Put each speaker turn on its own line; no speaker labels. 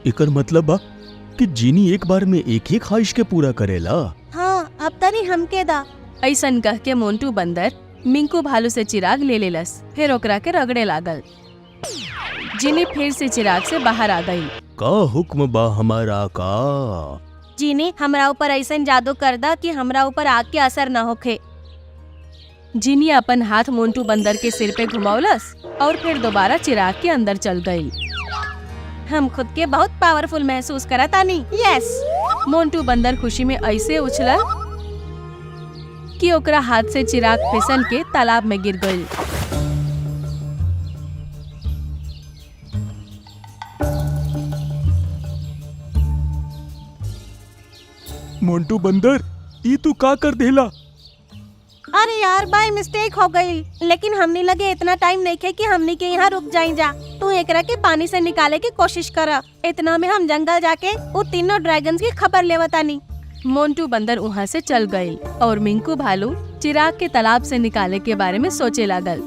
एकर मतलब बा कि जीनी एक बार में एक ही ख्वाहिश के पूरा करेला।
हाँ, अब तनी हमके दा।
ऐसन कह के मोंटू बंदर मिंकू भालू से चिराग ले लेलस, फिर ओकरा के रगड़े लागल। जीनी फिर से चिराग से बाहर आ गई।
का हुक्म बा हमारा का?
जीनी, हमरा ऊपर ऐसन जादू कर दा कि हमरा ऊपर आग के असर न होखे।
जीनी अपन हाथ मोंटू बंदर के सिर पे घुमावलस और फिर दोबारा चिराग के अंदर चल गई।
हम खुद के बहुत पावरफुल महसूस करा तानी। यस।
मोंटू बंदर खुशी में ऐसे उछला कि ओकरा हाथ से चिराग फिसल के तालाब में गिर गई।
मोंटू बंदर, ई तू का कर देला?
अरे यार, बाय मिस्टेक हो गई। लेकिन हमने लगे इतना टाइम नहीं खे कि हमने के यहाँ रुक जाई जा। तू एकरा के पानी से निकाले की कोशिश करा। इतना में हम जंगल जाके वो तीनों ड्रैगन्स की खबर लेवतानी।
मोंटू बंदर वहाँ से चल गई और मिंकू भालू चिराग के तालाब से निकाले के बारे में सोचे लागल।